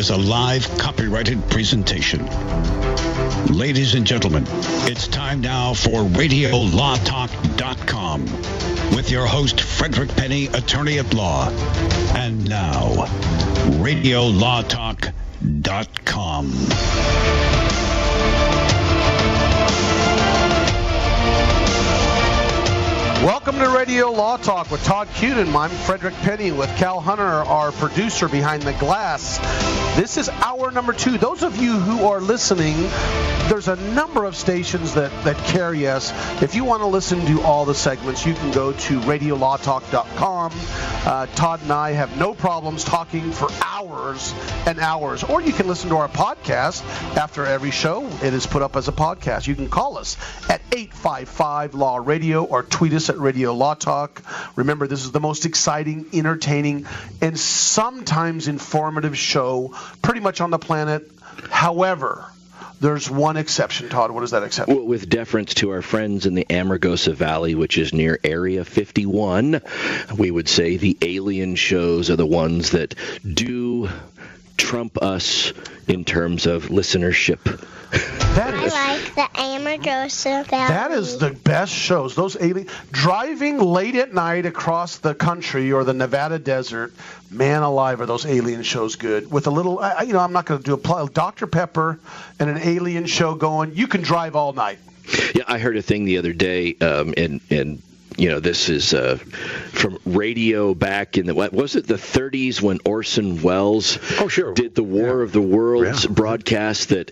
is a live, copyrighted presentation. Ladies and gentlemen, it's time now for RadioLawTalk.com with your host, Frederick Penny, attorney at law. And now, RadioLawTalk.com. Welcome to Radio Law Talk with Todd Cuden. I'm Frederick Penny with Cal Hunter, our producer behind the glass. This is hour number 2. Those of you who are listening, there's a number of stations that carry us. If you want to listen to all the segments, you can go to RadioLawTalk.com. Todd and I have no problems talking for hours and hours. Or you can listen to our podcast after every show. It is put up as a podcast. You can call us at 855-LAW-RADIO or tweet us at Radio Law Talk. Remember, this is the most exciting, entertaining, and sometimes informative show pretty much on the planet. However, there's one exception, Todd. What is that exception? Well, with deference to our friends in the Amargosa Valley, which is near Area 51, we would say the alien shows are the ones that do trump us in terms of listenership. I like the Amargosa Valley. That is the best shows. Those alien driving late at night across the country or the Nevada desert. Man alive, are those alien shows good? With a little, I'm not going to do a Dr. Pepper and an alien show going. You can drive all night. Yeah, I heard a thing the other day, and this is from radio back in the, what was it, the 30s when Orson Welles did the War of the Worlds broadcast that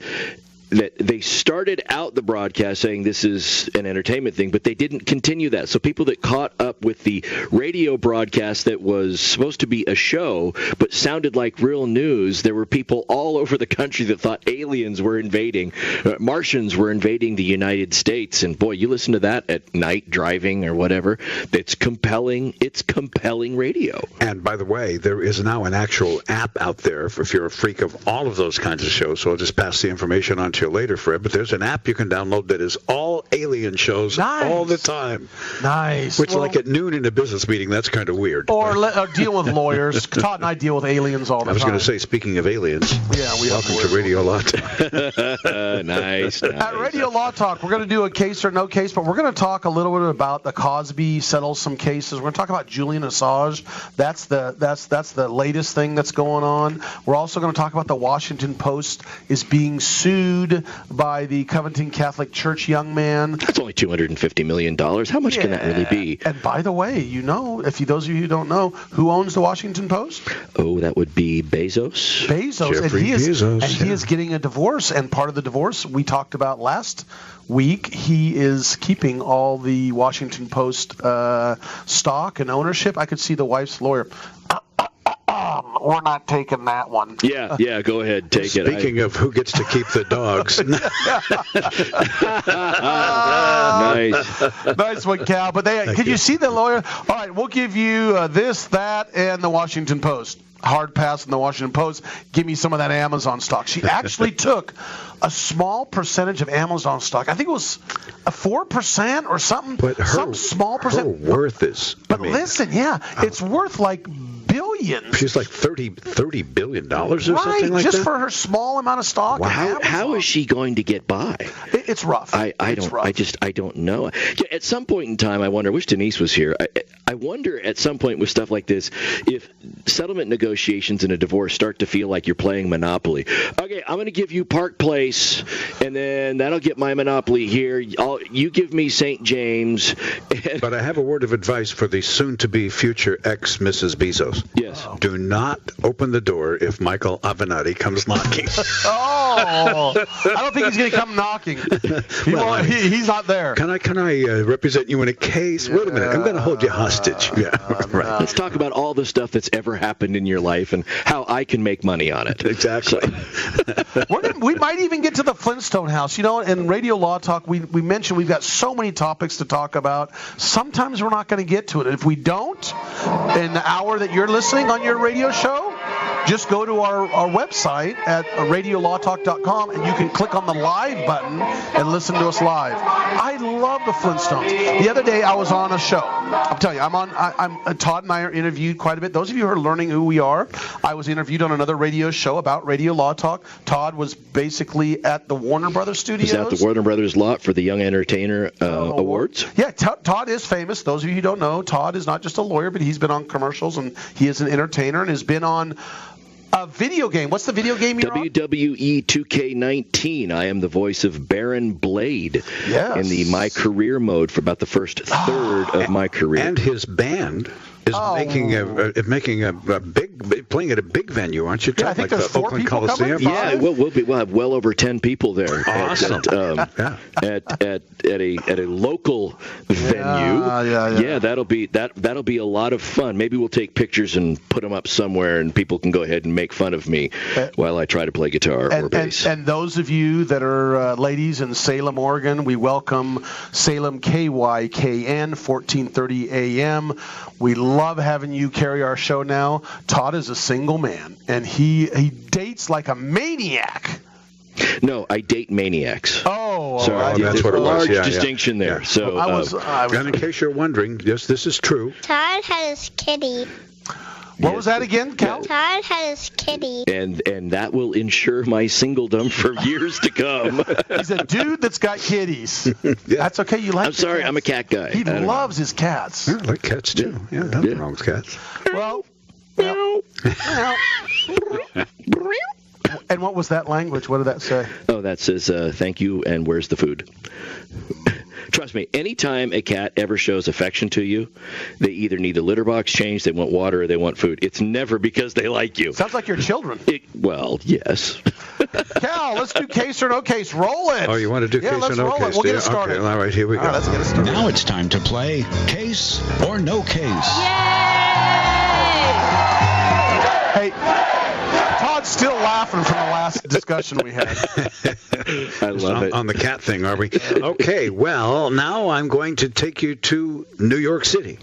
they started out the broadcast saying this is an entertainment thing, but they didn't continue that. So people that caught up with the radio broadcast that was supposed to be a show but sounded like real news, there were people all over the country that thought aliens were invading, Martians were invading the United States. And boy, you listen to that at night driving or whatever, it's compelling radio. And by the way, there is now an actual app out there if you're a freak of all of those kinds of shows. So I'll just pass the information on to you later, Fred, but there's an app you can download that is all alien shows all the time. Nice. Which, like at noon in a business meeting, that's kind of weird. Or deal with lawyers. Todd and I deal with aliens all the time. I was going to say, speaking of aliens, welcome to Radio Law Talk. Nice. At Radio Law Talk, we're going to do a case or no case, but we're going to talk a little bit about the Cosby settles some cases. We're going to talk about Julian Assange. That's the latest thing that's going on. We're also going to talk about the Washington Post is being sued by the Covington Catholic Church young man. That's only $250 million. How much can that really be? And by the way, those of you who don't know, who owns the Washington Post? Oh, that would be Bezos. Jeffrey Bezos. He is getting a divorce, and part of the divorce we talked about last week, he is keeping all the Washington Post stock and ownership. I could see the wife's lawyer. We're not taking that one. Yeah, go ahead, take it. Speaking of who gets to keep the dogs. Nice one, Cal. But can you see the lawyer? All right, we'll give you this, that, and the Washington Post. Hard pass in the Washington Post. Give me some of that Amazon stock. She actually took a small percentage of Amazon stock. I think it was a 4% or something. But some small percent. Her worth is. But listen, it's worth like billions. She's like $30 billion or something like that. Just for her small amount of stock. Wow. How is she going to get by? It's rough. I don't know. At some point in time, I wonder. I wish Denise was here. I wonder at some point with stuff like this, if settlement negotiations in a divorce start to feel like you're playing Monopoly. Okay, I'm going to give you Park Place, and then that'll get my Monopoly here. You give me St. James. But I have a word of advice for the soon-to-be future ex-Mrs. Bezos. Yes. Do not open the door if Michael Avenatti comes knocking. I don't think he's going to come knocking. He's not there. Can I represent you in a case? Wait a minute. I'm going to hold you hostage. Right. Let's talk about all the stuff that's ever happened in your life and how I can make money on it. Exactly. We might even get to the Flintstone house. In Radio Law Talk, we mentioned we've got so many topics to talk about. Sometimes we're not going to get to it. And if we don't, in the hour that you're listening on your radio show, just go to our website at radiolawtalk.com, and you can click on the live button and listen to us live. I love the Flintstones. The other day I was on a show. I'm telling you, Todd and I are interviewed quite a bit. Those of you who are learning who we are, I was interviewed on another radio show about Radio Law Talk. Todd was basically at the Warner Brothers Studios. He's at the Warner Brothers lot for the Young Entertainer Awards. Yeah, Todd is famous. Those of you who don't know, Todd is not just a lawyer, but he's been on commercials, and he is an entertainer and has been on a video game. What's the video game you're on? WWE 2K19. I am the voice of Baron Blade in the My Career mode for about the first third of my career. And his band is making a big, playing at a big venue, aren't you? Yeah, I think there's 4 people Coliseum. coming. Yeah, we'll have well over 10 people there. Awesome. At a local venue. Yeah, that'll be a lot of fun. Maybe we'll take pictures and put them up somewhere, and people can go ahead and make fun of me while I try to play guitar or bass. And those of you that are ladies in Salem, Oregon, we welcome Salem KYKN 1430 AM. We love having you carry our show now. Todd is a single man, and he dates like a maniac. No, I date maniacs. Oh, so that's what it was. Large distinction there. So, and in case you're wondering, yes, this is true. Todd has kitty. What was that again, Cal? Todd has kitty. And that will ensure my singledom for years to come. He's a dude that's got kitties. That's okay. You like? I'm sorry, cats. I'm a cat guy. He loves his cats. Yeah, I like cats too. Yeah, nothing wrong with cats. Well. And what was that language? What did that say? Oh, that says thank you and where's the food? Trust me, anytime a cat ever shows affection to you, they either need a litter box changed, they want water, or they want food. It's never because they like you. Sounds like your children. Well, yes. Cal, let's do case or no case. Roll it. Oh, you want to do case or no case? We'll get it started. Okay, all right, here we go. Let's get it started. Now it's time to play Case or No Case. Hey, Todd's still laughing from the last discussion we had. I love it. On the cat thing, are we? Okay, well, now I'm going to take you to New York City,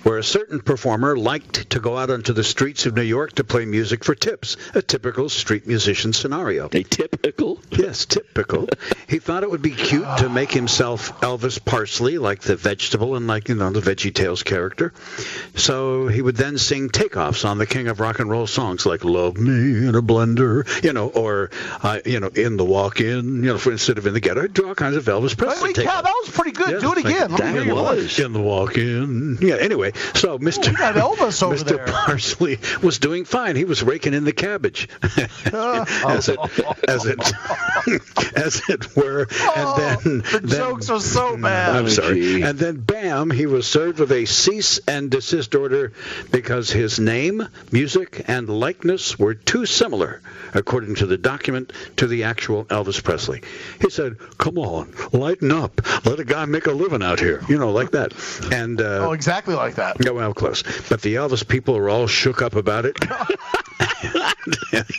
where a certain performer liked to go out onto the streets of New York to play music for tips, a typical street musician scenario. A typical? Yes, typical. He thought it would be cute to make himself Elvis Parsley, like the vegetable and like, the VeggieTales character. So he would then sing takeoffs on the king of rock and roll songs like Love Me in a Blender, or, In the Walk-In, instead of In the Ghetto. He'd do all kinds of Elvis Presley takeoffs. Yeah, that was pretty good. Yeah, do it again. That was. In the Walk-In. Yeah, anyway. So Mr. Parsley was doing fine. He was raking in the cabbage, as it were. And then the jokes are so bad. I'm sorry. And then, bam, he was served with a cease and desist order because his name, music, and likeness were too similar, according to the document, to the actual Elvis Presley. He said, "Come on, lighten up. Let a guy make a living out here." Like that. And exactly like that. Yeah, well, close. But the Elvis people are all shook up about it.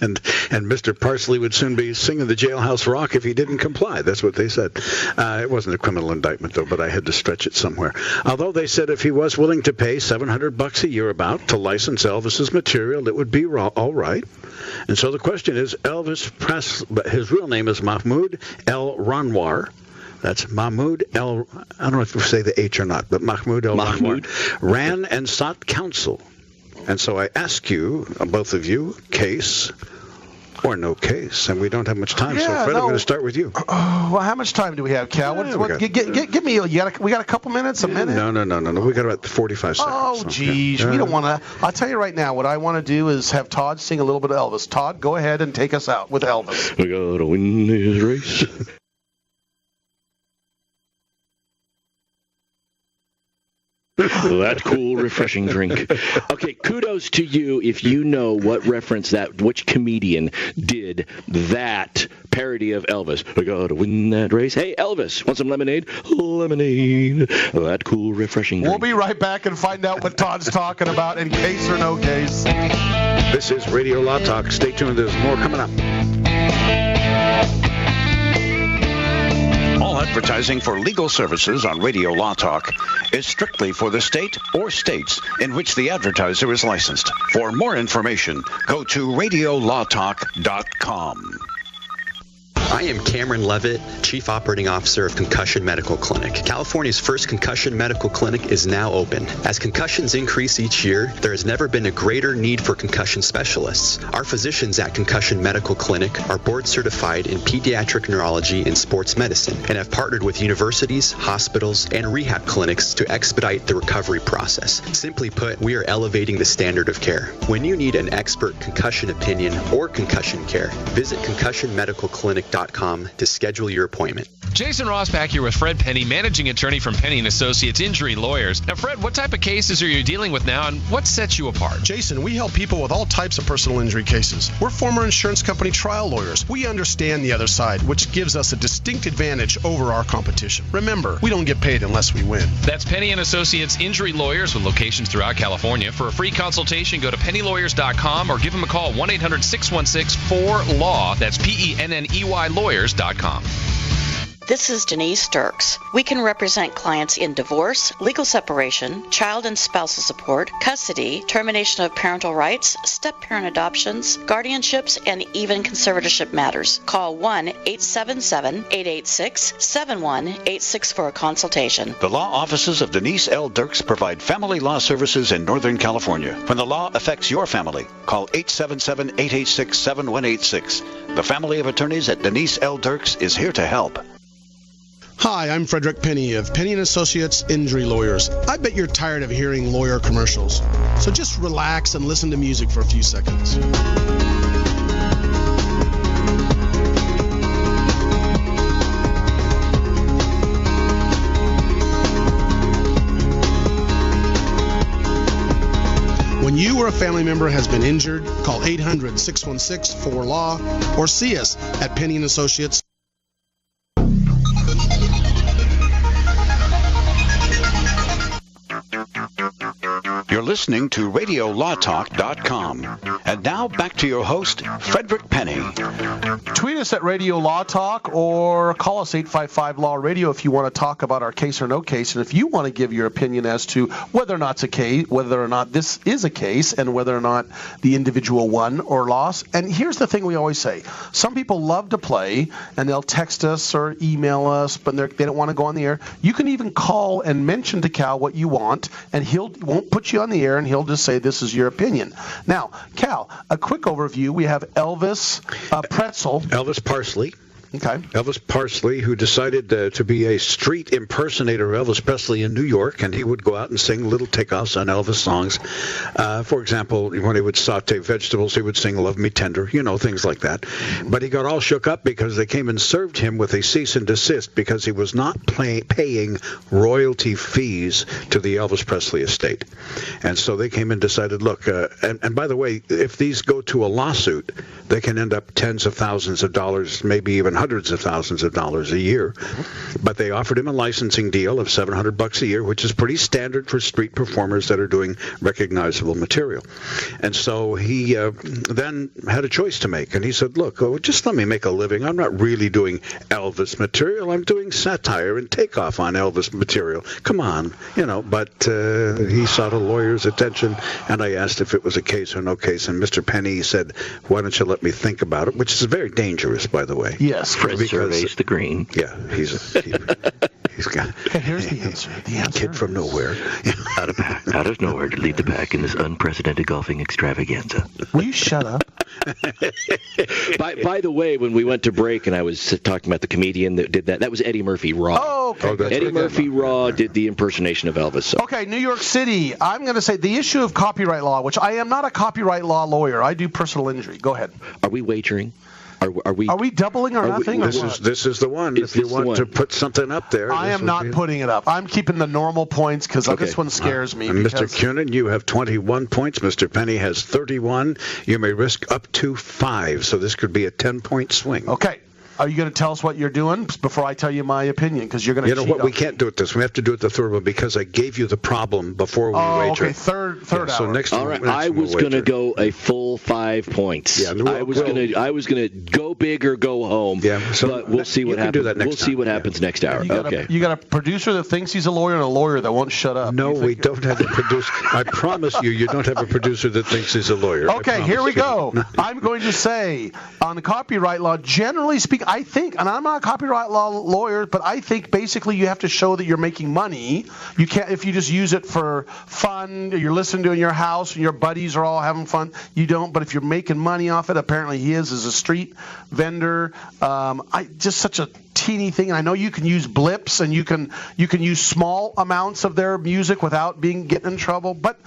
and Mr. Parsley would soon be singing the Jailhouse Rock if he didn't comply. That's what they said. It wasn't a criminal indictment, though, but I had to stretch it somewhere. Although they said if he was willing to pay $700 a year to license Elvis's material, it would be all right. And so the question is, Elvis Presley, his real name is Mahmoud El Ranwar. That's Mahmoud El, I don't know if we say the H or not, but Mahmoud El Ranwar ran and sought counsel. And so I ask you, both of you, case or no case. And we don't have much time, so Fred, I'm going to start with you. Oh, well, how much time do we have, Cal? Give me, we got a couple minutes, a minute? No. We got about 45 seconds. Oh, geez. We don't want to. I'll tell you right now, what I want to do is have Todd sing a little bit of Elvis. Todd, go ahead and take us out with Elvis. We got to win this race. That cool, refreshing drink. Okay, kudos to you if you know which comedian did that parody of Elvis. We gotta win that race. Hey, Elvis, want some lemonade? Lemonade. That cool, refreshing drink. We'll be right back and find out what Todd's talking about in Case or No Case. This is Radio Law Talk. Stay tuned. There's more coming up. All at advertising for legal services on Radio Law Talk is strictly for the state or states in which the advertiser is licensed. For more information, go to radiolawtalk.com. I am Cameron Levitt, Chief Operating Officer of Concussion Medical Clinic. California's first concussion medical clinic is now open. As concussions increase each year, there has never been a greater need for concussion specialists. Our physicians at Concussion Medical Clinic are board certified in pediatric neurology and sports medicine and have partnered with universities, hospitals, and rehab clinics to expedite the recovery process. Simply put, we are elevating the standard of care. When you need an expert concussion opinion or concussion care, visit concussionmedicalclinic.com to schedule your appointment. Jason Ross back here with Fred Penny, managing attorney from Penny & Associates Injury Lawyers. Now, Fred, what type of cases are you dealing with now, and what sets you apart? Jason, we help people with all types of personal injury cases. We're former insurance company trial lawyers. We understand the other side, which gives us a distinct advantage over our competition. Remember, we don't get paid unless we win. That's Penny & Associates Injury Lawyers with locations throughout California. For a free consultation, go to pennylawyers.com or give them a call, 1-800-616-4LAW. That's PENNEY lawyers.com. This is Denise Dirks. We can represent clients in divorce, legal separation, child and spousal support, custody, termination of parental rights, step-parent adoptions, guardianships, and even conservatorship matters. Call 1-877-886-7186 for a consultation. The law offices of Denise L. Dirks provide family law services in Northern California. When the law affects your family, call 877-886-7186. The family of attorneys at Denise L. Dirks is here to help. Hi, I'm Frederick Penny of Penny & Associates Injury Lawyers. I bet you're tired of hearing lawyer commercials, so just relax and listen to music for a few seconds. When you or a family member has been injured, call 800-616-4LAW or see us at Penny & Associates. You're listening to RadioLawTalk.com. And now back to your host, Frederick Penny. Tweet us at Radio Law Talk or call us 855-LAW-RADIO if you want to talk about our case or no case. And if you want to give your opinion as to whether or not it's a case, whether or not this is a case, and whether or not the individual won or lost. And here's the thing we always say. Some people love to play, and they'll text us or email us, but they don't want to go on the air. You can even call and mention to Cal what you want, and he won't put you on the air, and he'll just say this is your opinion. Now, Cal, a quick overview. We have Elvis Pretzel. Elvis Parsley. Okay. Elvis Parsley, who decided to be a street impersonator of Elvis Presley in New York, and he would go out and sing little takeoffs on Elvis songs. For example, when he would saute vegetables, he would sing Love Me Tender, things like that. But he got all shook up because they came and served him with a cease and desist because he was not paying royalty fees to the Elvis Presley estate. And so they came and decided, look, and by the way, if these go to a lawsuit, they can end up tens of thousands of dollars, maybe even hundreds of thousands of dollars a year. But they offered him a licensing deal of $700 a year, which is pretty standard for street performers that are doing recognizable material. And so he then had a choice to make. And he said, look, just let me make a living. I'm not really doing Elvis material. I'm doing satire and takeoff on Elvis material. Come on, But he sought a lawyer's attention, and I asked if it was a case or no case. And Mr. Penny said, why don't you let me think about it, which is very dangerous, by the way. Yes. Fred surveys the green. Yeah, he's got. Okay, here's the answer. The answer kid from nowhere, out of nowhere to lead the pack in this unprecedented golfing extravaganza. Will you shut up? By the way, when we went to break and I was talking about the comedian that did that was Eddie Murphy Raw. Oh, okay. Eddie Murphy Raw did the impersonation of Elvis. So. Okay, New York City. I'm going to say the issue of copyright law, which I am not a copyright law lawyer. I do personal injury. Go ahead. Are we wagering? Are we doubling or nothing? This is the one. If you want to put something up there. I am not putting it up. I'm keeping the normal points because this one scares me. And Mr. Cunin, you have 21 points. Mr. Penny has 31. You may risk up to 5, so this could be a 10-point swing. Okay. Are you going to tell us what you're doing before I tell you my opinion? Because you're going to cheat. You know what? We can't do it this. We have to do it the third one because I gave you the problem before we wager. Okay. Third hour. So next. All right. I was going to go a full 5 points. Yeah. I was going to go big or go home. Yeah. So but we'll see what happens. We'll see what happens next hour. You got a producer that thinks he's a lawyer and a lawyer that won't shut up. No, we don't have a producer. I promise you don't have a producer that thinks he's a lawyer. Okay, here we go. I'm going to say, on the copyright law, generally speaking, I think, and I'm not a copyright law lawyer, but I think basically you have to show that you're making money. You can't, if you just use it for fun, you're listening to it in your house and your buddies are all having fun, you don't. But if you're making money off it, apparently he is as a street vendor. Just such a teeny thing, and I know you can use blips and you can use small amounts of their music without getting in trouble, but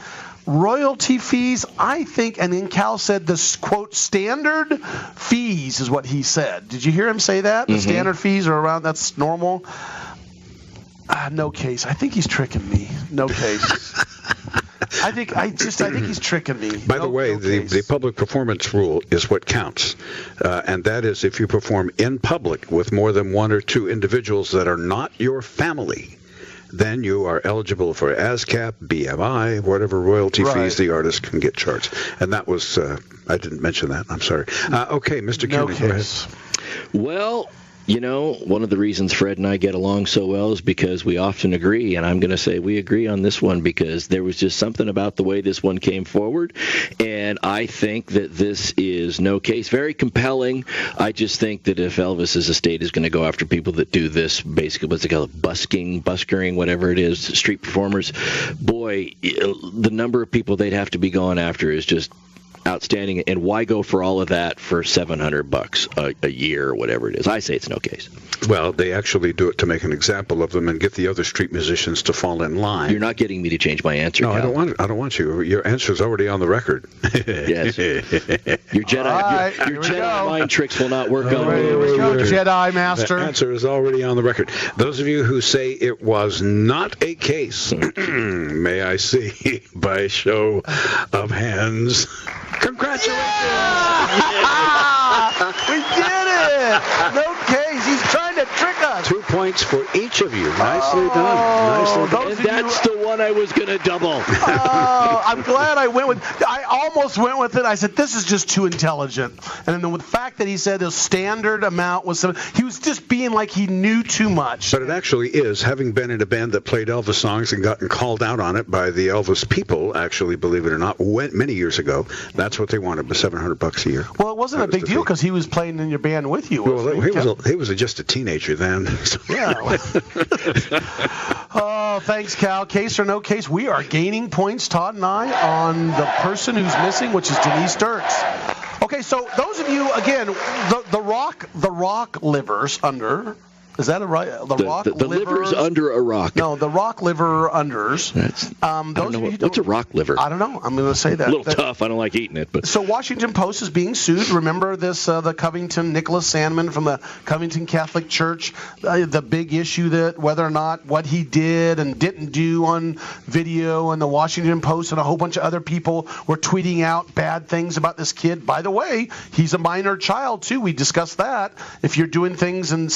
royalty fees, I think, and then Cal said this, quote, standard fees is what he said. Did you hear him say that? The standard fees are around, that's normal? No case. I think he's tricking me. No case. I think he's tricking me. By the way, the public performance rule is what counts, and that is if you perform in public with more than one or two individuals that are not your family, then you are eligible for ASCAP, BMI, whatever royalty fees the artist can get charged. And that was, I didn't mention that. I'm sorry. Okay, Mr. Koenig, go ahead. Well, you know, one of the reasons Fred and I get along so well is because we often agree, and I'm going to say we agree on this one because there was just something about the way this one came forward, and I think that this is no case. Very compelling. I just think that if Elvis's estate is going to go after people that do this, basically, what's it called, buskering, whatever it is, street performers, boy, the number of people they'd have to be going after is just outstanding, and why go for all of that for $700 a year or whatever it is? I say it's no case. Well, they actually do it to make an example of them and get the other street musicians to fall in line. You're not getting me to change my answer. No, Cal. I don't want you. Your answer's already on the record. Yes. Your Jedi mind tricks will not work on me. Here we go, Jedi Master. The answer is already on the record. Those of you who say it was not a case, may I see by show of hands. Congratulations! Yeah! We did it! No case. He's trying to trick us. 2 points for each of you. Nicely done. And that's the one I was going to double. I'm glad I almost went with it. I said, this is just too intelligent. And then with the fact that he said the standard amount was, he was just being like he knew too much. But it actually is. Having been in a band that played Elvis songs and gotten called out on it by the Elvis people, actually, believe it or not, many years ago, that's what they wanted, was $700 a year. Well, it wasn't a big deal because he was playing in your band with you. Well, he was just a teenager then. Yeah. Oh, thanks, Cal. Case or no case, we are gaining points, Todd and I, on the person who's missing, which is Denise Dirks. Okay, so those of you, again, the rock livers under. Is that a right? The liver's under a rock. No, the rock liver unders. What's a rock liver? I don't know. I'm going to say that. A little tough. I don't like eating it. But so Washington Post is being sued. Remember this? The Covington, Nicholas Sandman from the Covington Catholic Church. The big issue that whether or not what he did and didn't do on video, and the Washington Post and a whole bunch of other people were tweeting out bad things about this kid. By the way, he's a minor child too. We discussed that. If you're doing things and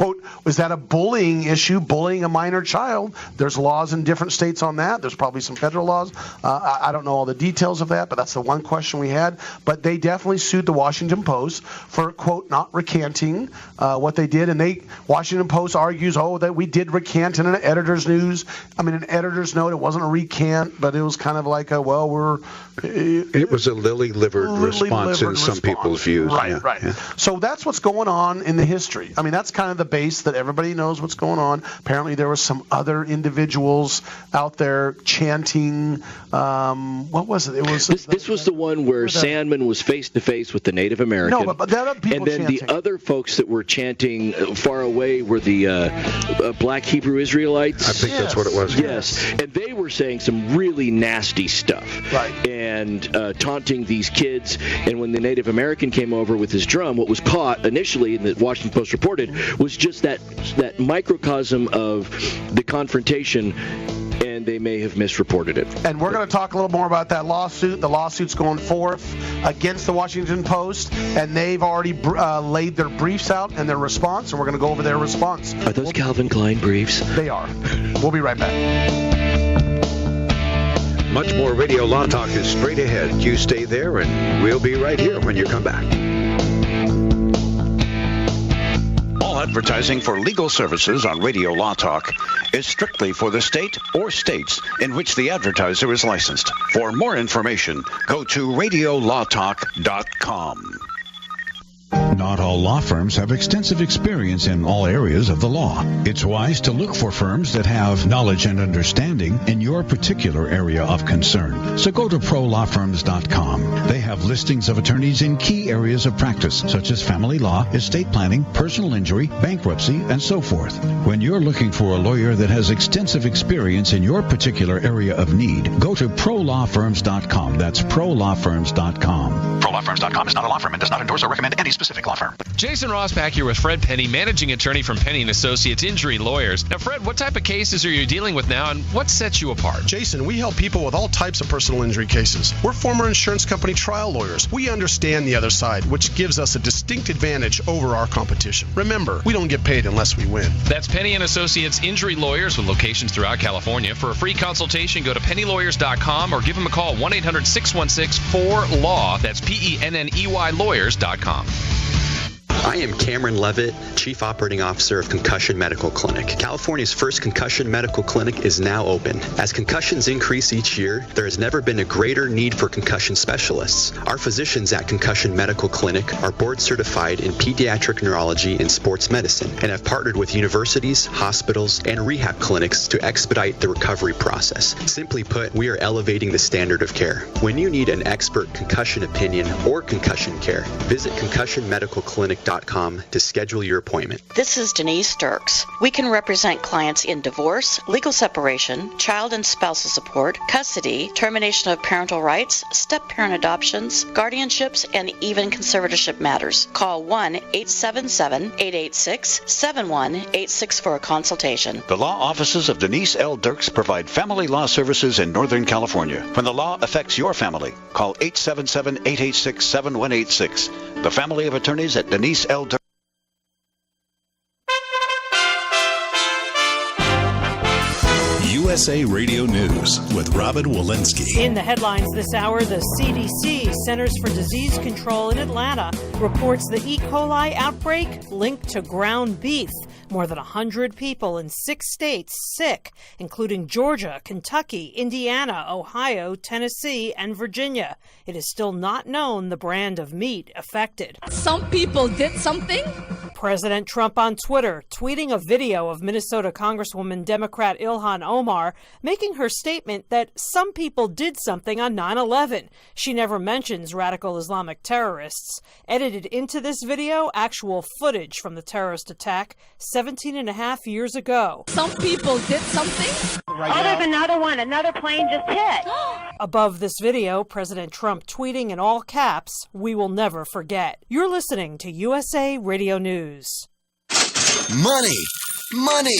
quote, was that a bullying issue, bullying a minor child? There's laws in different states on that. There's probably some federal laws. I don't know all the details of that, but that's the one question we had. But they definitely sued the Washington Post for, quote, not recanting what they did. And Washington Post argues, that we did recant in an editor's note. It wasn't a recant, but it was kind of like it was a lily-livered response in some people's views. Right. Yeah. So that's what's going on in the history. I mean, that's kind of the base that everybody knows what's going on. Apparently, there were some other individuals out there chanting. What was it? It was this was the one where Sandman was face to face with the Native American. No, but there are people and then chanting. The other folks that were chanting far away were the Black Hebrew Israelites. I think that's what it was. Yes, and they were saying some really nasty stuff. Right. And taunting these kids. And when the Native American came over with his drum, what was caught initially, and the Washington Post reported, was just that microcosm of the confrontation. And they may have misreported it. And we're going to talk a little more about that lawsuit. The lawsuit's going forth against the Washington Post, and they've already laid their briefs out and their response, and we're going to go over their response. Are those Calvin Klein briefs? They are. We'll be right back. Much more Radio Law Talk is straight ahead. You stay there, and we'll be right here when you come back. All advertising for legal services on Radio Law Talk is strictly for the state or states in which the advertiser is licensed. For more information, go to radiolawtalk.com. Not all law firms have extensive experience in all areas of the law. It's wise to look for firms that have knowledge and understanding in your particular area of concern. So go to prolawfirms.com. They have listings of attorneys in key areas of practice, such as family law, estate planning, personal injury, bankruptcy, and so forth. When you're looking for a lawyer that has extensive experience in your particular area of need, go to prolawfirms.com. That's prolawfirms.com. Prolawfirms.com is not a law firm and does not endorse or recommend any specific law firm. Jason Rosbach here with Fred Penny, managing attorney from Penny & Associates Injury Lawyers. Now, Fred, what type of cases are you dealing with now, and what sets you apart? Jason, we help people with all types of personal injury cases. We're former insurance company trial lawyers. We understand the other side, which gives us a distinct advantage over our competition. Remember, we don't get paid unless we win. That's Penny & Associates Injury Lawyers with locations throughout California. For a free consultation, go to pennylawyers.com or give them a call, 1-800-616-4LAW. That's PENNEY lawyers.com. I am Cameron Levitt, Chief Operating Officer of Concussion Medical Clinic. California's first concussion medical clinic is now open. As concussions increase each year, there has never been a greater need for concussion specialists. Our physicians at Concussion Medical Clinic are board certified in pediatric neurology and sports medicine and have partnered with universities, hospitals, and rehab clinics to expedite the recovery process. Simply put, we are elevating the standard of care. When you need an expert concussion opinion or concussion care, visit concussionmedicalclinic.com to schedule your appointment. This is Denise Dirks. We can represent clients in divorce, legal separation, child and spousal support, custody, termination of parental rights, step-parent adoptions, guardianships, and even conservatorship matters. Call 1-877-886-7186 for a consultation. The law offices of Denise L. Dirks provide family law services in Northern California. When the law affects your family, call 877-886-7186. The family of attorneys at Denise L. Dirks. USA Radio News with Robin Walensky. In the headlines this hour, the CDC, Centers for Disease Control in Atlanta, reports the E. coli outbreak linked to ground beef. More than 100 people in 6 states sick, including Georgia, Kentucky, Indiana, Ohio, Tennessee, and Virginia. It is still not known the brand of meat affected. Some people did something. President Trump on Twitter tweeting a video of Minnesota Congresswoman Democrat Ilhan Omar making her statement that some people did something on 9/11. She never mentions radical Islamic terrorists. Edited into this video, actual footage from the terrorist attack 17 and a half years ago. Some people did something. Oh, there's another one. Another plane just hit. Above this video, President Trump tweeting in all caps, "We will never forget." You're listening to USA Radio News. Money, money,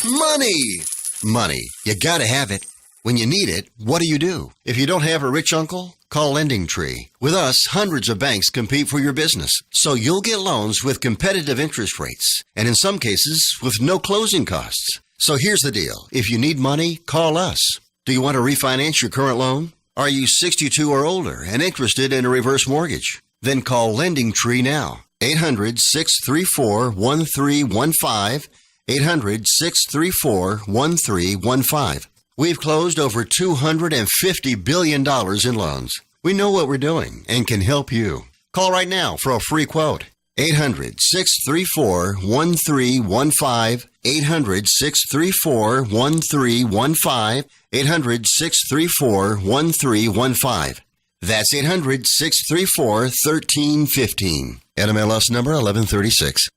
money, money. You gotta have it. When you need it, what do? If you don't have a rich uncle, call Lending Tree. With us, hundreds of banks compete for your business, so you'll get loans with competitive interest rates, and in some cases, with no closing costs. So here's the deal. If you need money, call us. Do you want to refinance your current loan? Are you 62 or older and interested in a reverse mortgage? Then call Lending Tree now. 800-634-1315. 800-634-1315. We've closed over $250 billion in loans. We know what we're doing and can help you. Call right now for a free quote. 800-634-1315. 800-634-1315. 800-634-1315. That's 800-634-1315. NMLS number 1136.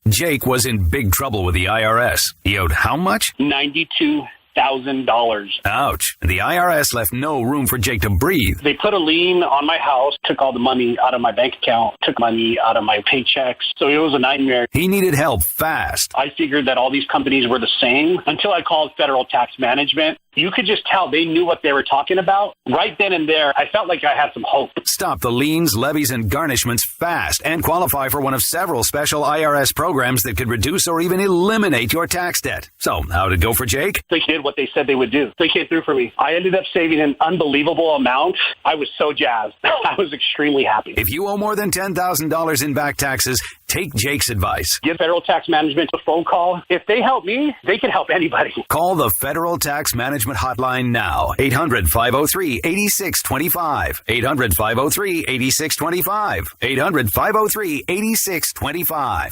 Jake was in big trouble with the IRS. He owed how much? $92,000. Ouch. The IRS left no room for Jake to breathe. They put a lien on my house, took all the money out of my bank account, took money out of my paychecks. So it was a nightmare. He needed help fast. I figured that all these companies were the same until I called Federal Tax Management. You could just tell they knew what they were talking about. Right then and there, I felt like I had some hope. Stop the liens, levies, and garnishments fast and qualify for one of several special IRS programs that could reduce or even eliminate your tax debt. So, how'd it go for Jake? They did what they said they would do. They came through for me. I ended up saving an unbelievable amount. I was so jazzed. I was extremely happy. If you owe more than $10,000 in back taxes, take Jake's advice. Give Federal Tax Management a phone call. If they help me, they can help anybody. Call the Federal Tax Management Hotline now. 800-503-8625. 800-503-8625. 800-503-8625.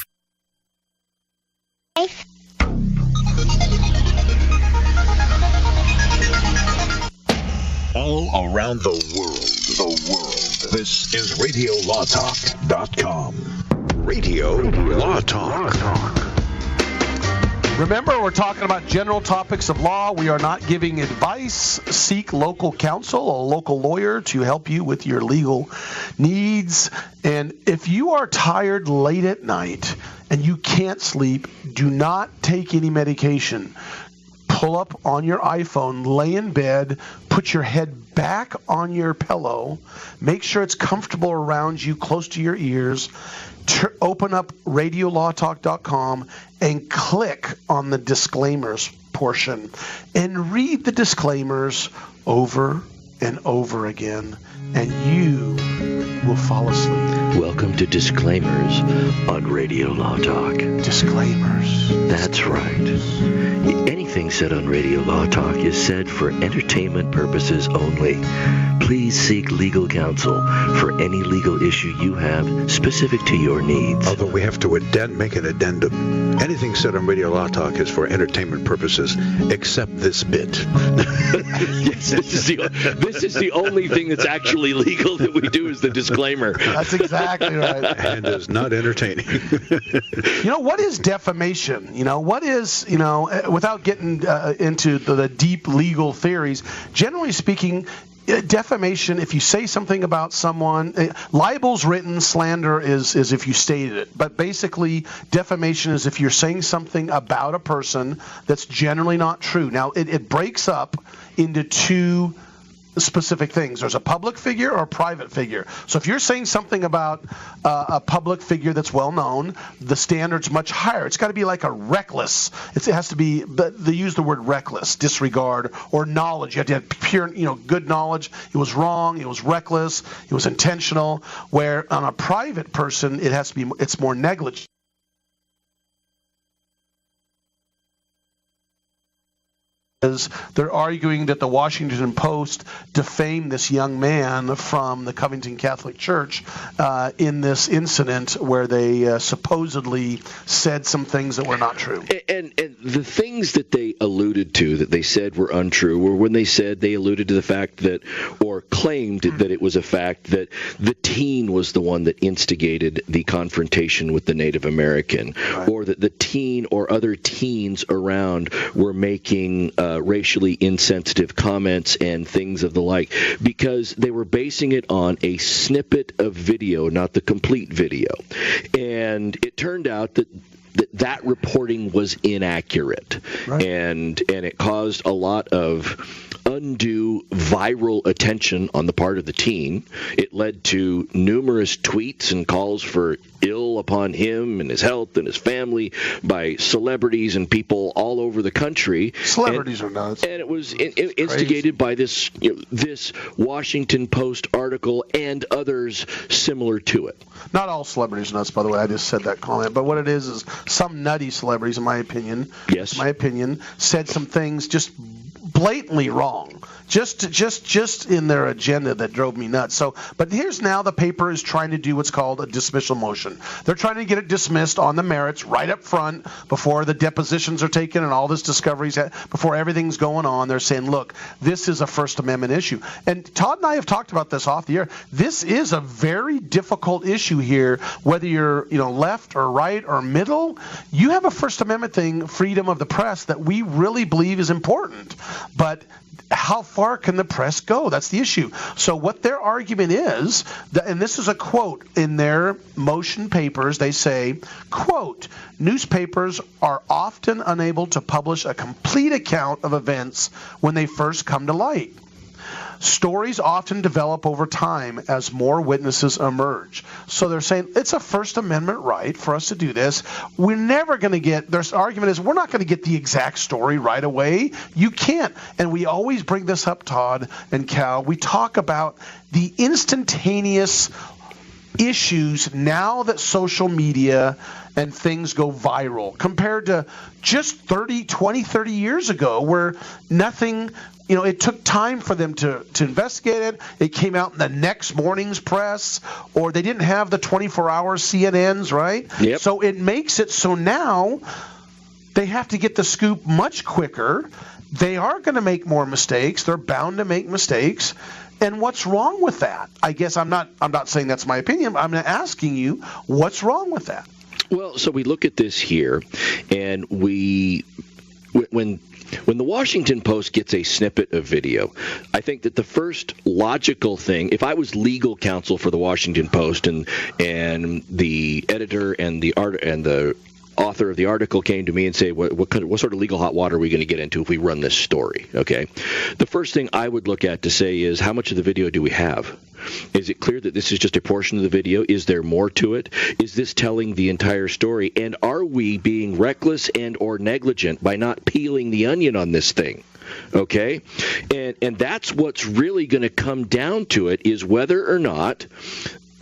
All around the world. This is RadioLawTalk.com. Radio Law Talk. Remember, we're talking about general topics of law. We are not giving advice. Seek local counsel, a local lawyer to help you with your legal needs. And if you are tired late at night and you can't sleep, do not take any medication. Pull up on your iPhone, lay in bed, put your head back on your pillow, make sure it's comfortable around you, close to your ears. Open up RadioLawTalk.com and click on the disclaimers portion and read the disclaimers over and over again, and you will fall asleep. Welcome to Disclaimers on Radio Law Talk. Disclaimers. That's right. Anything said on Radio Law Talk is said for entertainment purposes only. Please seek legal counsel for any legal issue you have specific to your needs. Although we have to make an addendum. Anything said on Radio Law Talk is for entertainment purposes, except this bit. Yes, this is the only thing that's actually legal that we do is the disclaimer. That's exactly right. And is not entertaining. What is defamation? What is, without getting into the deep legal theories, generally speaking, defamation, if you say something about someone, libel's written, slander is if you stated it. But basically, defamation is if you're saying something about a person that's generally not true. Now, it breaks up into two specific things. There's a public figure or a private figure. So if you're saying something about a public figure that's well known, the standard's much higher. It's got to be like a reckless. It has to be. They use the word reckless, disregard, or knowledge. You have to have pure, good knowledge. It was wrong. It was reckless. It was intentional. Where on a private person, it has to be. It's more negligent. They're arguing that the Washington Post defamed this young man from the Covington Catholic Church in this incident where they supposedly said some things that were not true. And the things that they alluded to that they said were untrue were when they alluded to the fact that, or claimed that it was a fact that the teen was the one that instigated the confrontation with the Native American, right, or that the teen or other teens around were making racially insensitive comments and things of the like, because they were basing it on a snippet of video, not the complete video. And it turned out that reporting was inaccurate, right, and it caused a lot of undue viral attention on the part of the teen. It led to numerous tweets and calls for ill upon him and his health and his family by celebrities and people all over the country. Celebrities are nuts. And it was instigated by this Washington Post article and others similar to it. Not all celebrities are nuts, by the way. I just said that comment. But what it is some nutty celebrities, in my opinion, said some things just blatantly wrong, just in their agenda that drove me nuts. So, but here's now the paper is trying to do what's called a dismissal motion. They're trying to get it dismissed on the merits right up front before the depositions are taken and all this discoveries, before everything's going on. They're saying, look, this is a First Amendment issue. And Todd and I have talked about this off the air. This is a very difficult issue here, whether you're left or right or middle. You have a First Amendment thing, freedom of the press, that we really believe is important. But how far can the press go? That's the issue. So what their argument is, and this is a quote in their motion papers, they say, quote, newspapers are often unable to publish a complete account of events when they first come to light. Stories often develop over time as more witnesses emerge. So they're saying it's a First Amendment right for us to do this. We're never going to get, their argument is we're not going to get the exact story right away. You can't. And we always bring this up, Todd and Cal. We talk about the instantaneous issues now that social media and things go viral compared to just 20, 30 years ago where nothing, it took time for them to investigate it. It came out in the next morning's press, or they didn't have the 24-hour CNNs, right? Yep. So it makes it so now they have to get the scoop much quicker. They are going to make more mistakes. They're bound to make mistakes. And what's wrong with that? I guess I'm not saying that's my opinion. I'm asking you, what's wrong with that? Well, so we look at this here, and when the Washington Post gets a snippet of video, I think that the first logical thing, if I was legal counsel for the Washington Post and the editor and the author of the article came to me and say, what sort of legal hot water are we going to get into if we run this story? Okay. The first thing I would look at to say is, how much of the video do we have? Is it clear that this is just a portion of the video? Is there more to it? Is this telling the entire story? And are we being reckless and or negligent by not peeling the onion on this thing? Okay? And that's what's really going to come down to it, is whether or not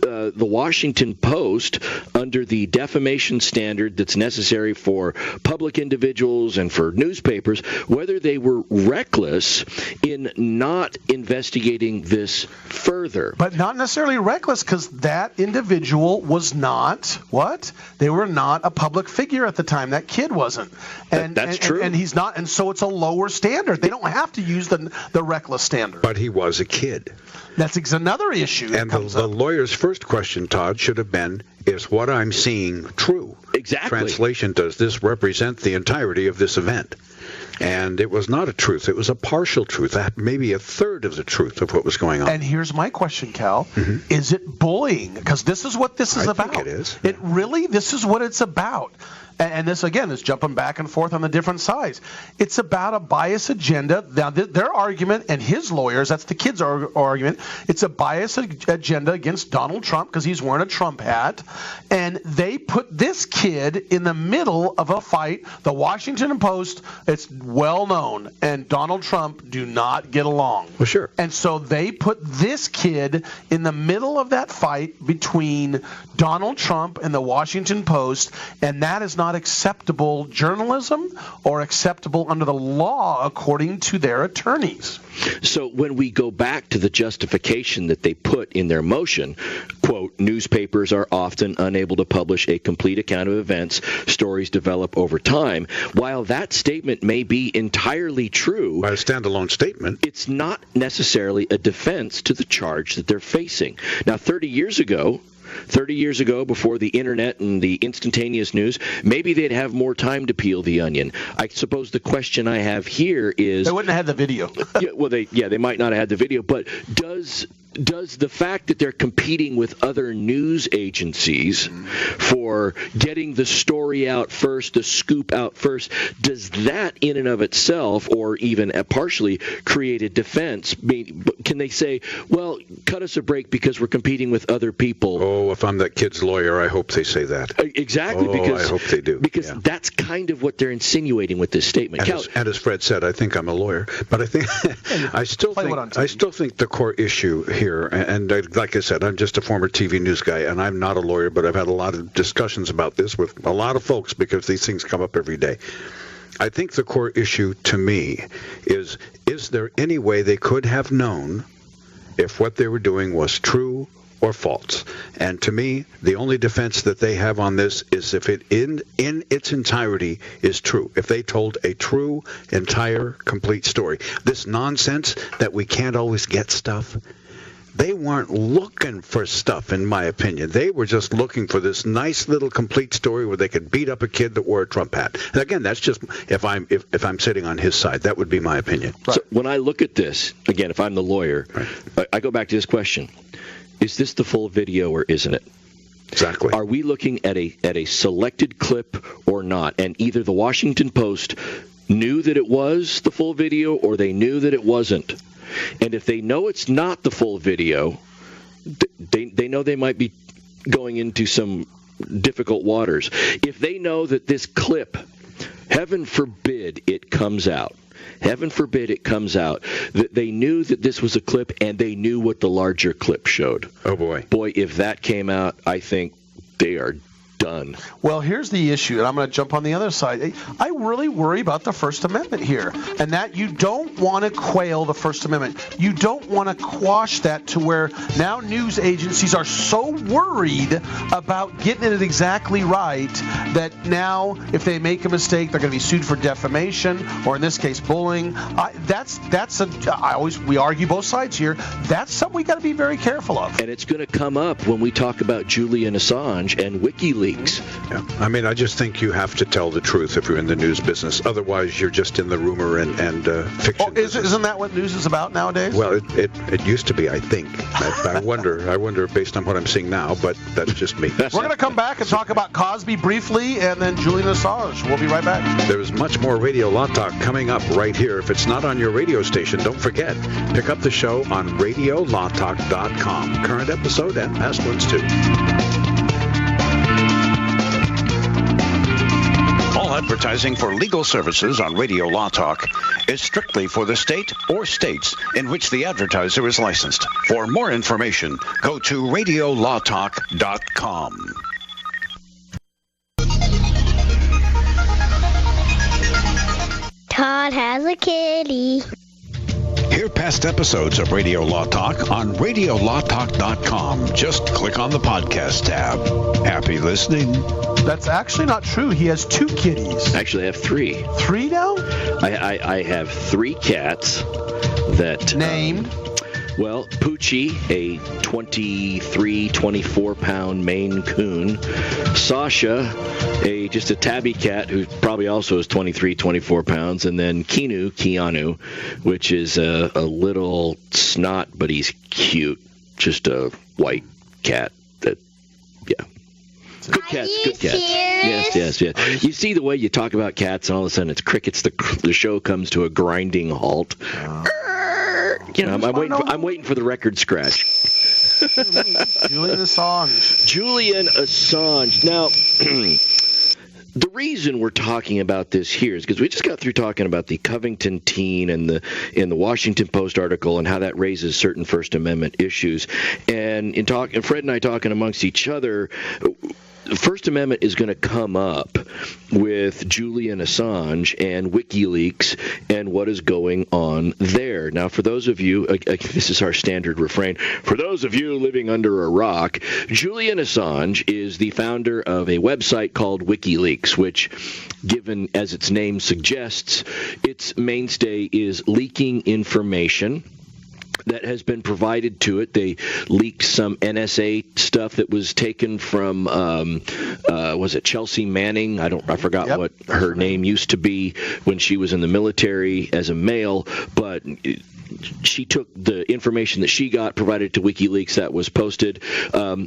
the Washington Post, under the defamation standard that's necessary for public individuals and for newspapers, whether they were reckless in not investigating this further. But not necessarily reckless, because that individual was not, what? They were not a public figure at the time. That kid wasn't. That's true. And he's not, and so it's a lower standard. They don't have to use the reckless standard. But he was a kid. That's another issue. And the lawyer's first question, Todd, should have been, is what I'm seeing true? Exactly. Translation, does this represent the entirety of this event? And it was not a truth. It was a partial truth, maybe a third of the truth of what was going on. And here's my question, Cal. Mm-hmm. Is it bullying? Because this is what this is about. I think it is. This is what it's about. And this, again, is jumping back and forth on the different sides. It's about a bias agenda. Now, their argument, and his lawyers, that's the kid's argument, it's a bias agenda against Donald Trump because he's wearing a Trump hat. And they put this kid in the middle of a fight. The Washington Post, it's well known, and Donald Trump do not get along. Well, sure. And so they put this kid in the middle of that fight between Donald Trump and the Washington Post, and that is not acceptable journalism or acceptable under the law according to their attorneys. So when we go back to the justification that they put in their motion, quote, newspapers are often unable to publish a complete account of events, stories develop over time. While that statement may be entirely true, by a standalone statement, it's not necessarily a defense to the charge that they're facing. Now, 30 years ago, before the internet and the instantaneous news, maybe they'd have more time to peel the onion. I suppose the question I have here is, they wouldn't have had the video. They might not have had the video, but does the fact that they're competing with other news agencies for getting the story out first, the scoop out first, does that in and of itself, or even partially, create a defense? Can they say, well, cut us a break because we're competing with other people? Oh, if I'm that kid's lawyer, I hope they say that. Exactly. I hope they do. Because that's kind of what they're insinuating with this statement. And as Fred said, I think I'm a lawyer, but I think I still think the core issue here, and like I said, I'm just a former TV news guy, and I'm not a lawyer, but I've had a lot of discussions about this with a lot of folks because these things come up every day. I think the core issue to me is there any way they could have known if what they were doing was true or false? And to me, the only defense that they have on this is if it in its entirety is true. If they told a true, entire, complete story. This nonsense that we can't always get stuff, they weren't looking for stuff, in my opinion. They were just looking for this nice little complete story where they could beat up a kid that wore a Trump hat. And again, that's just if I'm sitting on his side, that would be my opinion. Right. So when I look at this, again, if I'm the lawyer, right, I go back to this question. Is this the full video or isn't it? Exactly. Are we looking at a selected clip or not? And either the Washington Post knew that it was the full video or they knew that it wasn't. And if they know it's not the full video, they know they might be going into some difficult waters. If they know that this clip, heaven forbid it comes out, that they knew that this was a clip and they knew what the larger clip showed. Oh, boy. Boy, if that came out, I think they are done. Well, here's the issue, and I'm going to jump on the other side. I really worry about the First Amendment here, and that you don't want to quail the First Amendment. You don't want to quash that to where now news agencies are so worried about getting it exactly right that now if they make a mistake, they're going to be sued for defamation or in this case bullying. We argue both sides here. That's something we got to be very careful of. And it's going to come up when we talk about Julian Assange and WikiLeaks. Yeah. I mean, I just think you have to tell the truth if you're in the news business. Otherwise, you're just in the rumor and fiction. Oh, isn't that what news is about nowadays? Well, it used to be, I think. I wonder based on what I'm seeing now, but that's just me. We're going to come back and talk about Cosby briefly and then Julian Assange. We'll be right back. There's much more Radio Law Talk coming up right here. If it's not on your radio station, don't forget, pick up the show on radiolawtalk.com. Current episode and past ones, too. Advertising for legal services on Radio Law Talk is strictly for the state or states in which the advertiser is licensed. For more information, go to radiolawtalk.com. Todd has a kitty. Hear past episodes of Radio Law Talk on radiolawtalk.com. Just click on the podcast tab. Happy listening. That's actually not true. He has 2 kitties. Actually, I have 3. 3 now? I have 3 cats that... Named? Well, Poochie, a 23, 24-pound Maine Coon. Sasha, just a tabby cat who probably also is 23, 24 pounds. And then Keanu, which is a little snot, but he's cute. Just a white cat that, yeah. Good cats. Yes. You see the way you talk about cats, and all of a sudden it's crickets. The show comes to a grinding halt. I'm waiting for the record scratch. Julian Assange. Now, the reason we're talking about this here is because we just got through talking about the Covington teen and the Washington Post article and how that raises certain First Amendment issues. And Fred and I talking amongst each other, the First Amendment is going to come up with Julian Assange and WikiLeaks and what is going on there. Now, for those of you, this is our standard refrain, for those of you living under a rock, Julian Assange is the founder of a website called WikiLeaks, which, given as its name suggests, its mainstay is leaking information that has been provided to it. They leaked some NSA stuff that was taken from, was it Chelsea Manning? I forgot what her name used to be when she was in the military as a male, but she took the information that she got, provided to WikiLeaks, that was posted.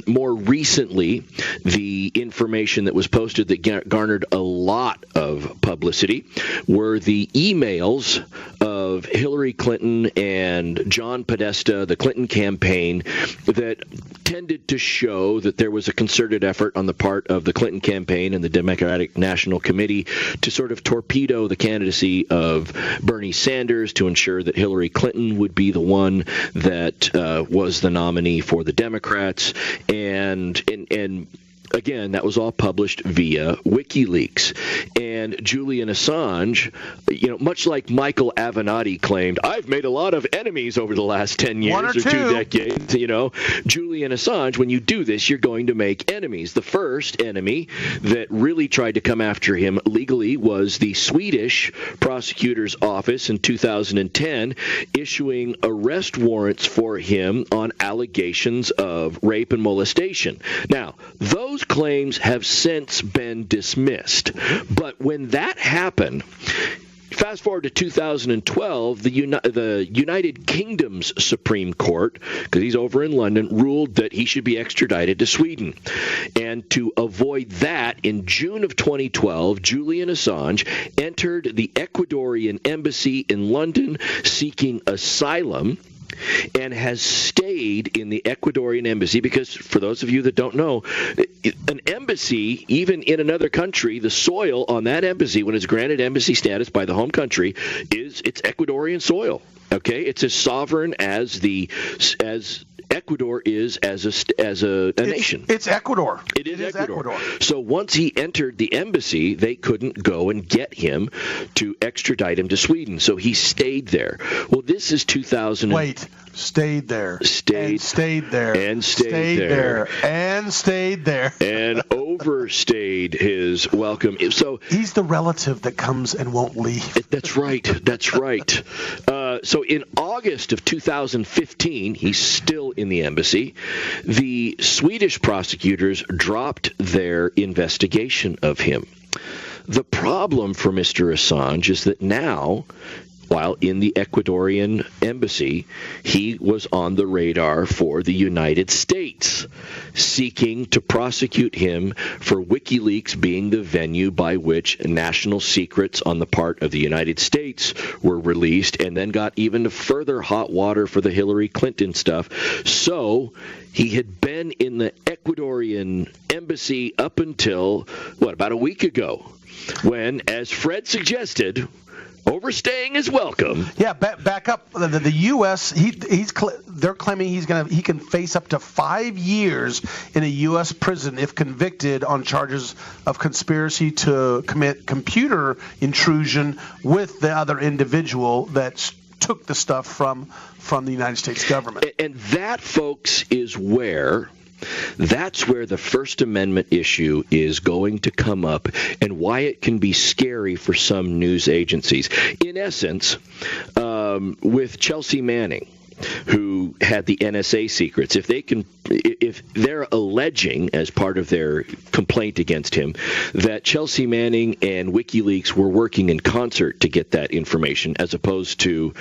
More recently, the information that was posted that garnered a lot of publicity were the emails of Hillary Clinton and John Podesta, the Clinton campaign, that tended to show that there was a concerted effort on the part of the Clinton campaign and the Democratic National Committee to sort of torpedo the candidacy of Bernie Sanders to ensure that Hillary Clinton would be the one that was the nominee for the Democrats. And Again, that was all published via WikiLeaks. And Julian Assange, much like Michael Avenatti claimed, I've made a lot of enemies over the last 10 years or 2 decades. Julian Assange, when you do this, you're going to make enemies. The first enemy that really tried to come after him legally was the Swedish prosecutor's office in 2010, issuing arrest warrants for him on allegations of rape and molestation. Now, those claims have since been dismissed. But when that happened, fast forward to 2012, the United Kingdom's Supreme Court, because he's over in London, ruled that he should be extradited to Sweden. And to avoid that, in June of 2012, Julian Assange entered the Ecuadorian embassy in London seeking asylum, and has stayed in the Ecuadorian embassy because, for those of you that don't know, an embassy, even in another country, the soil on that embassy, when it's granted embassy status by the home country, it's Ecuadorian soil. Okay, it's as sovereign as Ecuador is as a nation. It's Ecuador. It is Ecuador. So once he entered the embassy, they couldn't go and get him to extradite him to Sweden. So he stayed there. Well, this is 2000. Stayed there. Stayed there. And stayed there. And stayed there. And overstayed his welcome. So he's the relative that comes and won't leave. That's right. That's right. So in August of 2015, he's still in the embassy. The Swedish prosecutors dropped their investigation of him. The problem for Mr. Assange is that now, while in the Ecuadorian embassy, he was on the radar for the United States, seeking to prosecute him for WikiLeaks being the venue by which national secrets on the part of the United States were released, and then got even further hot water for the Hillary Clinton stuff. So he had been in the Ecuadorian embassy up until, about a week ago, when, as Fred suggested, overstaying is welcome. Yeah, back up. The U.S. They're claiming he can face up to 5 years in a U.S. prison if convicted on charges of conspiracy to commit computer intrusion with the other individual that took the stuff from the United States government. And that, folks, is where. That's where the First Amendment issue is going to come up, and why it can be scary for some news agencies. In essence, with Chelsea Manning, who had the NSA secrets, if they're alleging as part of their complaint against him that Chelsea Manning and WikiLeaks were working in concert to get that information, as opposed to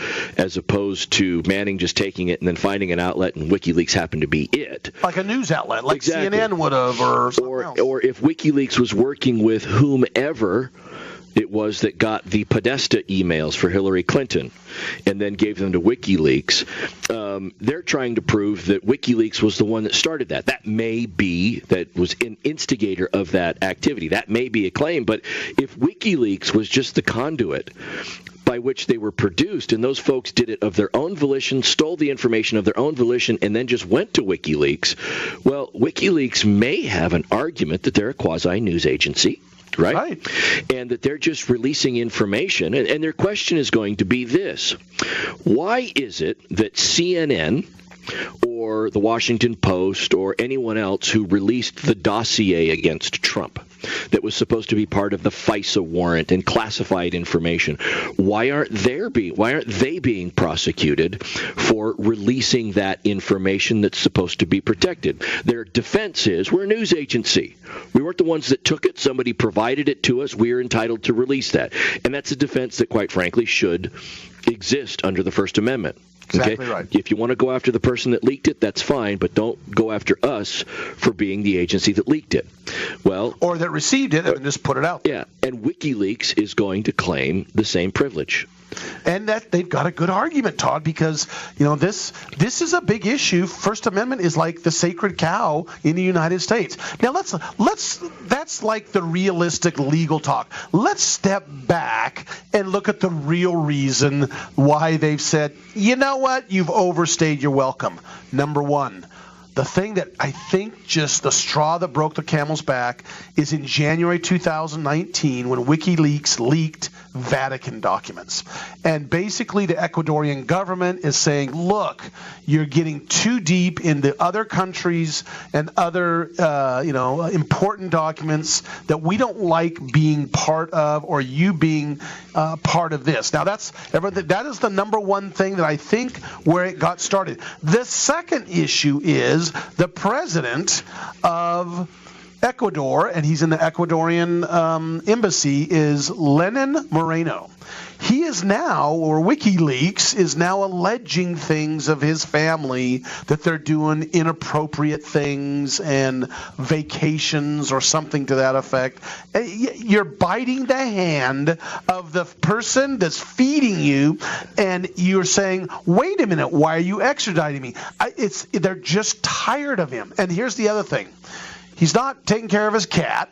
Manning just taking it and then finding an outlet and WikiLeaks happened to be it, like a news outlet, like exactly. CNN would have, or if WikiLeaks was working with whomever it was that got the Podesta emails for Hillary Clinton and then gave them to WikiLeaks. They're trying to prove that WikiLeaks was the one that started that. That was an instigator of that activity. That may be a claim, but if WikiLeaks was just the conduit by which they were produced, and those folks did it of their own volition, stole the information of their own volition, and then just went to WikiLeaks, well, WikiLeaks may have an argument that they're a quasi-news agency. Right? And that they're just releasing information. And their question is going to be this. Why is it that CNN or the Washington Post or anyone else who released the dossier against Trump that was supposed to be part of the FISA warrant and classified information, why aren't they being prosecuted for releasing that information that's supposed to be protected? Their defense is, we're a news agency. We weren't the ones that took it. Somebody provided it to us. We're entitled to release that. And that's a defense that, quite frankly, should exist under the First Amendment. Exactly right. If you want to go after the person that leaked it, that's fine, but don't go after us for being the agency that leaked it. Well, or that received it and just put it out there. Yeah, and WikiLeaks is going to claim the same privilege. And that they've got a good argument, Todd, because this is a big issue. First Amendment is like the sacred cow in the United States. Now that's like the realistic legal talk. Let's step back and look at the real reason why they've said, you know what, you've overstayed your welcome. Number one, The thing that I think just the straw that broke the camel's back is in January 2019 when WikiLeaks leaked Vatican documents. And basically the Ecuadorian government is saying, look, you're getting too deep into other countries and other important documents that we don't like being part of, or you being part of this. Now that is the number one thing that I think where it got started. The second issue is the president of Ecuador, and he's in the Ecuadorian embassy, is Lenin Moreno. He is now, or WikiLeaks is now alleging things of his family, that they're doing inappropriate things and vacations or something to that effect. You're biting the hand of the person that's feeding you, and you're saying, wait a minute, why are you extraditing me? They're just tired of him. And here's the other thing. He's not taking care of his cat.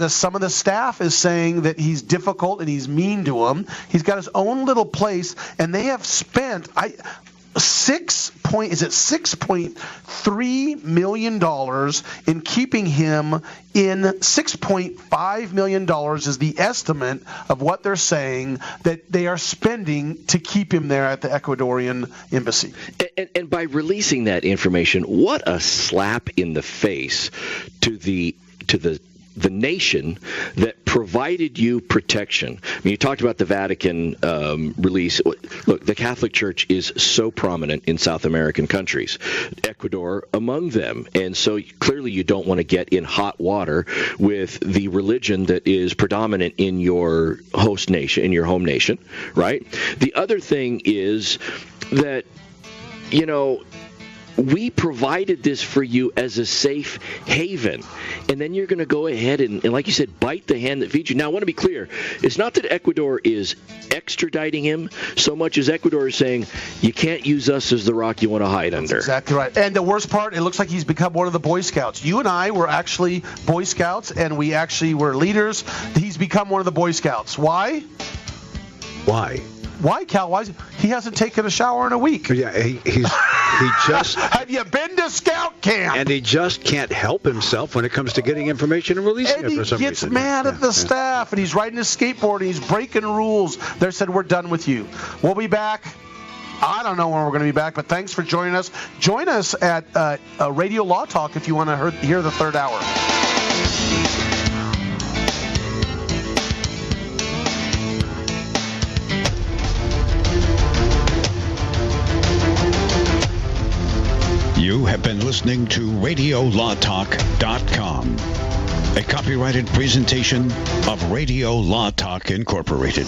Some of the staff is saying that he's difficult and he's mean to him. He's got his own little place, and they have spent $6.3 million in keeping him in. $6.5 million is the estimate of what they're saying that they are spending to keep him there at the Ecuadorian embassy. And by releasing that information, what a slap in the face to the nation that provided you protection. I mean, you talked about the Vatican release. Look, the Catholic Church is so prominent in South American countries, Ecuador among them. And so clearly you don't want to get in hot water with the religion that is predominant in your host nation, in your home nation, right? The other thing is that, we provided this for you as a safe haven, and then you're going to go ahead and, like you said, bite the hand that feeds you. Now, I want to be clear. It's not that Ecuador is extraditing him so much as Ecuador is saying, you can't use us as the rock you want to hide under. Exactly right. And the worst part, it looks like he's become one of the Boy Scouts. You and I were actually Boy Scouts, and we actually were leaders. He's become one of the Boy Scouts. Why? Why? Why, Cal? Why? He hasn't taken a shower in a week. Yeah, he just... Have you been to scout camp? And he just can't help himself when it comes to getting information and releasing it for some reason. And he gets mad at the staff, and he's riding his skateboard, and he's breaking rules. They said, we're done with you. We'll be back. I don't know when we're going to be back, but thanks for joining us. Join us at Radio Law Talk if you want to hear the third hour. You have been listening to RadioLawTalk.com, a copyrighted presentation of Radio Law Talk Incorporated.